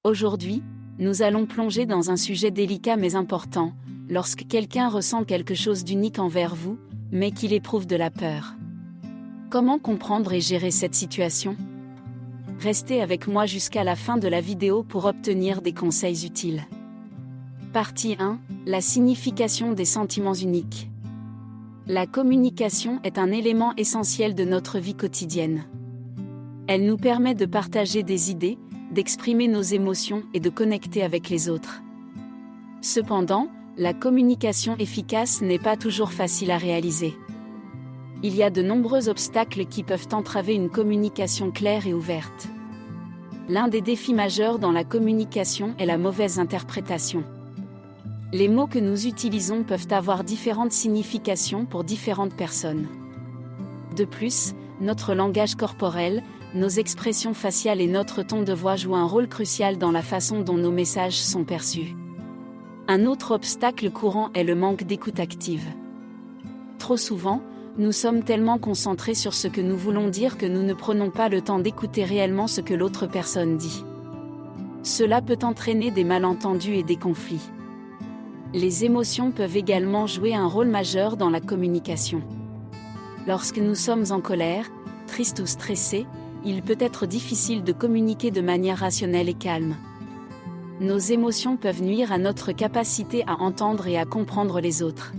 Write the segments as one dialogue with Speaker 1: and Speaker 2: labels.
Speaker 1: Aujourd'hui, nous allons plonger dans un sujet délicat mais important, lorsque quelqu'un ressent quelque chose d'unique envers vous, mais qu'il éprouve de la peur. Comment comprendre et gérer cette situation? Restez avec moi jusqu'à la fin de la vidéo pour obtenir des conseils utiles. Partie 1. La signification des sentiments uniques. La communication est un élément essentiel de notre vie quotidienne. Elle nous permet de partager des idées, d'exprimer nos émotions et de connecter avec les autres. Cependant, la communication efficace n'est pas toujours facile à réaliser. Il y a de nombreux obstacles qui peuvent entraver une communication claire et ouverte. L'un des défis majeurs dans la communication est la mauvaise interprétation. Les mots que nous utilisons peuvent avoir différentes significations pour différentes personnes. De plus, notre langage corporel, nos expressions faciales et notre ton de voix jouent un rôle crucial dans la façon dont nos messages sont perçus. Un autre obstacle courant est le manque d'écoute active. Trop souvent, nous sommes tellement concentrés sur ce que nous voulons dire que nous ne prenons pas le temps d'écouter réellement ce que l'autre personne dit. Cela peut entraîner des malentendus et des conflits. Les émotions peuvent également jouer un rôle majeur dans la communication. Lorsque nous sommes en colère, tristes ou stressés, il peut être difficile de communiquer de manière rationnelle et calme. Nos émotions peuvent nuire à notre capacité à entendre et à comprendre les autres.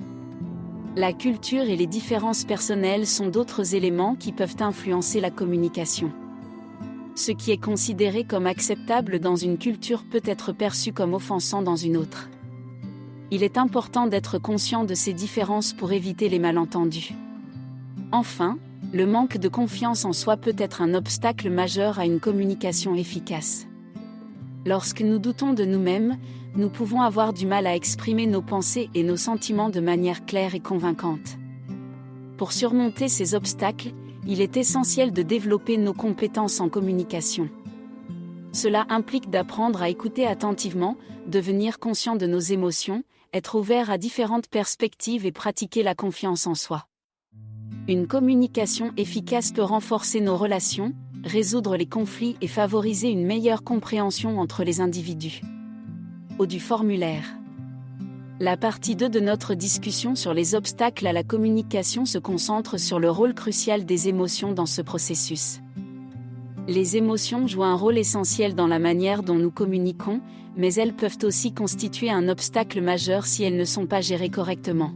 Speaker 1: La culture et les différences personnelles sont d'autres éléments qui peuvent influencer la communication. Ce qui est considéré comme acceptable dans une culture peut être perçu comme offensant dans une autre. Il est important d'être conscient de ces différences pour éviter les malentendus. Enfin, le manque de confiance en soi peut être un obstacle majeur à une communication efficace. Lorsque nous doutons de nous-mêmes, nous pouvons avoir du mal à exprimer nos pensées et nos sentiments de manière claire et convaincante. Pour surmonter ces obstacles, il est essentiel de développer nos compétences en communication. Cela implique d'apprendre à écouter attentivement, devenir conscient de nos émotions, être ouvert à différentes perspectives et pratiquer la confiance en soi. Une communication efficace peut renforcer nos relations, résoudre les conflits et favoriser une meilleure compréhension entre les individus. Au du formulaire. La partie 2 de notre discussion sur les obstacles à la communication se concentre sur le rôle crucial des émotions dans ce processus. Les émotions jouent un rôle essentiel dans la manière dont nous communiquons, mais elles peuvent aussi constituer un obstacle majeur si elles ne sont pas gérées correctement.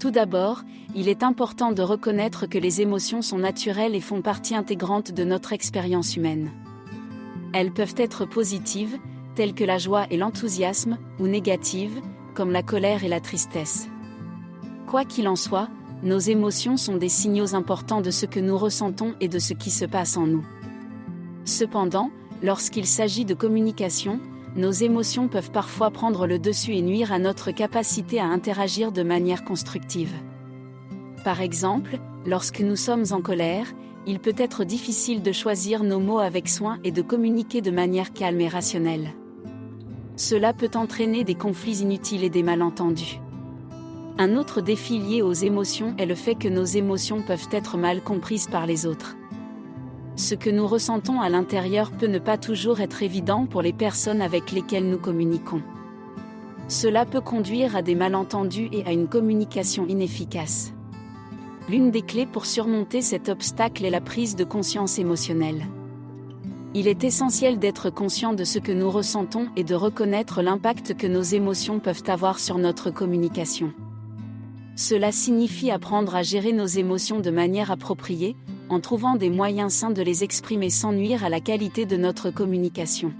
Speaker 1: Tout d'abord, il est important de reconnaître que les émotions sont naturelles et font partie intégrante de notre expérience humaine. Elles peuvent être positives, telles que la joie et l'enthousiasme, ou négatives, comme la colère et la tristesse. Quoi qu'il en soit, nos émotions sont des signaux importants de ce que nous ressentons et de ce qui se passe en nous. Cependant, lorsqu'il s'agit de communication, nos émotions peuvent parfois prendre le dessus et nuire à notre capacité à interagir de manière constructive. Par exemple, lorsque nous sommes en colère, il peut être difficile de choisir nos mots avec soin et de communiquer de manière calme et rationnelle. Cela peut entraîner des conflits inutiles et des malentendus. Un autre défi lié aux émotions est le fait que nos émotions peuvent être mal comprises par les autres. Ce que nous ressentons à l'intérieur peut ne pas toujours être évident pour les personnes avec lesquelles nous communiquons. Cela peut conduire à des malentendus et à une communication inefficace. L'une des clés pour surmonter cet obstacle est la prise de conscience émotionnelle. Il est essentiel d'être conscient de ce que nous ressentons et de reconnaître l'impact que nos émotions peuvent avoir sur notre communication. Cela signifie apprendre à gérer nos émotions de manière appropriée, en trouvant des moyens sains de les exprimer sans nuire à la qualité de notre communication.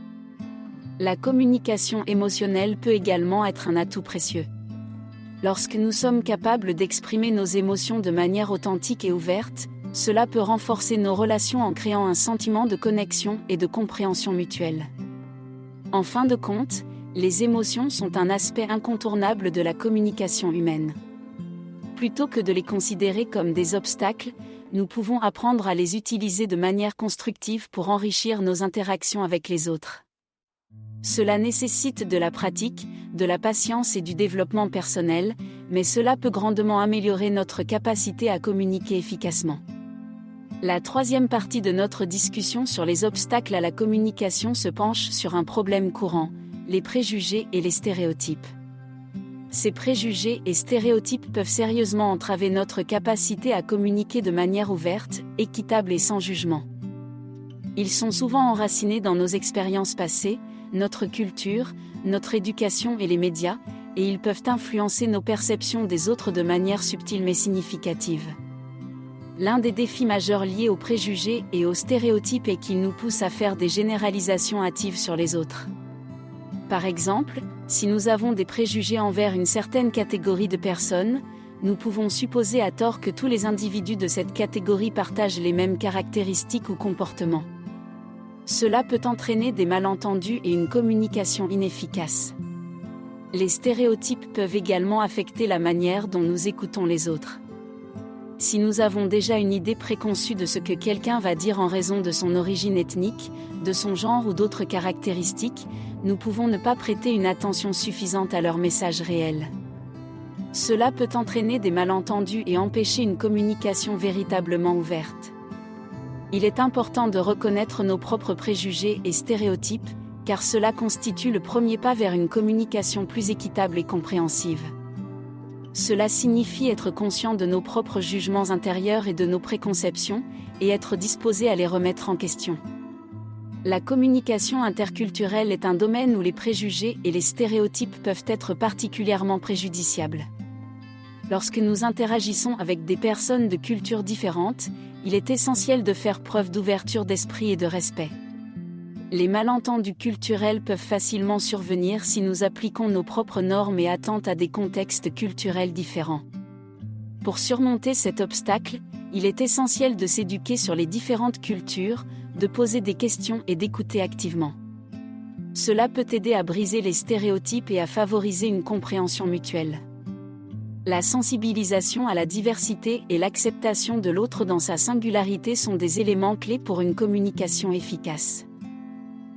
Speaker 1: La communication émotionnelle peut également être un atout précieux. Lorsque nous sommes capables d'exprimer nos émotions de manière authentique et ouverte, cela peut renforcer nos relations en créant un sentiment de connexion et de compréhension mutuelle. En fin de compte, les émotions sont un aspect incontournable de la communication humaine. Plutôt que de les considérer comme des obstacles, nous pouvons apprendre à les utiliser de manière constructive pour enrichir nos interactions avec les autres. Cela nécessite de la pratique, de la patience et du développement personnel, mais cela peut grandement améliorer notre capacité à communiquer efficacement. La troisième partie de notre discussion sur les obstacles à la communication se penche sur un problème courant, les préjugés et les stéréotypes. Ces préjugés et stéréotypes peuvent sérieusement entraver notre capacité à communiquer de manière ouverte, équitable et sans jugement. Ils sont souvent enracinés dans nos expériences passées, notre culture, notre éducation et les médias, et ils peuvent influencer nos perceptions des autres de manière subtile mais significative. L'un des défis majeurs liés aux préjugés et aux stéréotypes est qu'ils nous poussent à faire des généralisations hâtives sur les autres. Par exemple, si nous avons des préjugés envers une certaine catégorie de personnes, nous pouvons supposer à tort que tous les individus de cette catégorie partagent les mêmes caractéristiques ou comportements. Cela peut entraîner des malentendus et une communication inefficace. Les stéréotypes peuvent également affecter la manière dont nous écoutons les autres. Si nous avons déjà une idée préconçue de ce que quelqu'un va dire en raison de son origine ethnique, de son genre ou d'autres caractéristiques, nous pouvons ne pas prêter une attention suffisante à leur message réel. Cela peut entraîner des malentendus et empêcher une communication véritablement ouverte. Il est important de reconnaître nos propres préjugés et stéréotypes, car cela constitue le premier pas vers une communication plus équitable et compréhensive. Cela signifie être conscient de nos propres jugements intérieurs et de nos préconceptions, et être disposé à les remettre en question. La communication interculturelle est un domaine où les préjugés et les stéréotypes peuvent être particulièrement préjudiciables. Lorsque nous interagissons avec des personnes de cultures différentes, il est essentiel de faire preuve d'ouverture d'esprit et de respect. Les malentendus culturels peuvent facilement survenir si nous appliquons nos propres normes et attentes à des contextes culturels différents. Pour surmonter cet obstacle, il est essentiel de s'éduquer sur les différentes cultures, de poser des questions et d'écouter activement. Cela peut aider à briser les stéréotypes et à favoriser une compréhension mutuelle. La sensibilisation à la diversité et l'acceptation de l'autre dans sa singularité sont des éléments clés pour une communication efficace.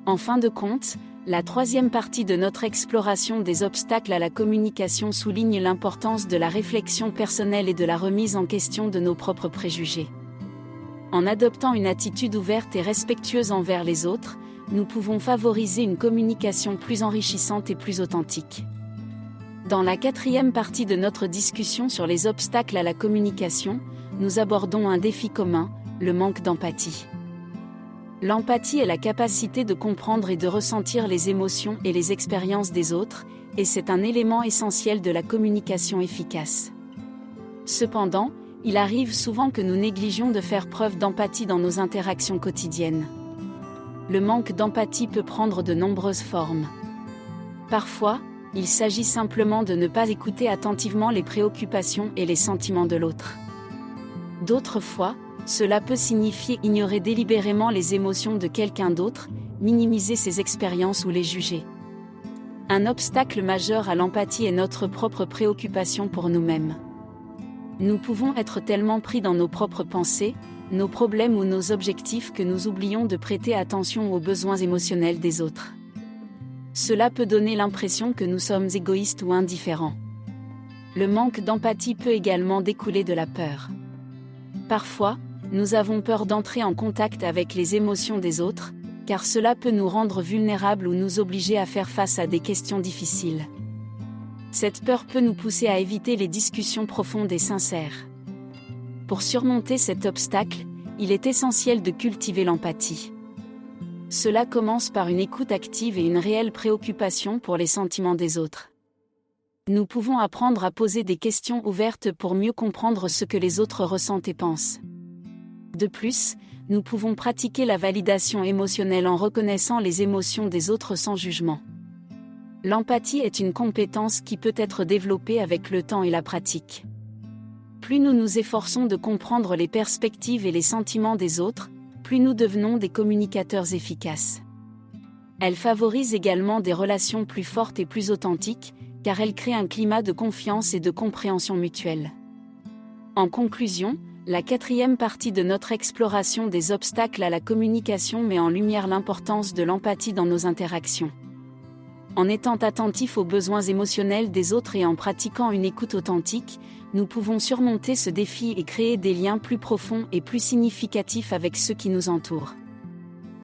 Speaker 1: En fin de compte, la troisième partie de notre exploration des obstacles à la communication souligne l'importance de la réflexion personnelle et de la remise en question de nos propres préjugés. En adoptant une attitude ouverte et respectueuse envers les autres, nous pouvons favoriser une communication plus enrichissante et plus authentique. Dans la quatrième partie de notre discussion sur les obstacles à la communication, nous abordons un défi commun, le manque d'empathie. L'empathie est la capacité de comprendre et de ressentir les émotions et les expériences des autres, et c'est un élément essentiel de la communication efficace. Cependant, il arrive souvent que nous négligions de faire preuve d'empathie dans nos interactions quotidiennes. Le manque d'empathie peut prendre de nombreuses formes. Parfois, il s'agit simplement de ne pas écouter attentivement les préoccupations et les sentiments de l'autre. D'autres fois, cela peut signifier ignorer délibérément les émotions de quelqu'un d'autre, minimiser ses expériences ou les juger. Un obstacle majeur à l'empathie est notre propre préoccupation pour nous-mêmes. Nous pouvons être tellement pris dans nos propres pensées, nos problèmes ou nos objectifs que nous oublions de prêter attention aux besoins émotionnels des autres. Cela peut donner l'impression que nous sommes égoïstes ou indifférents. Le manque d'empathie peut également découler de la peur. Parfois, nous avons peur d'entrer en contact avec les émotions des autres, car cela peut nous rendre vulnérables ou nous obliger à faire face à des questions difficiles. Cette peur peut nous pousser à éviter les discussions profondes et sincères. Pour surmonter cet obstacle, il est essentiel de cultiver l'empathie. Cela commence par une écoute active et une réelle préoccupation pour les sentiments des autres. Nous pouvons apprendre à poser des questions ouvertes pour mieux comprendre ce que les autres ressentent et pensent. De plus, nous pouvons pratiquer la validation émotionnelle en reconnaissant les émotions des autres sans jugement. L'empathie est une compétence qui peut être développée avec le temps et la pratique. Plus nous nous efforçons de comprendre les perspectives et les sentiments des autres, plus nous devenons des communicateurs efficaces. Elle favorise également des relations plus fortes et plus authentiques, car elle crée un climat de confiance et de compréhension mutuelle. En conclusion, la quatrième partie de notre exploration des obstacles à la communication met en lumière l'importance de l'empathie dans nos interactions. En étant attentifs aux besoins émotionnels des autres et en pratiquant une écoute authentique, nous pouvons surmonter ce défi et créer des liens plus profonds et plus significatifs avec ceux qui nous entourent.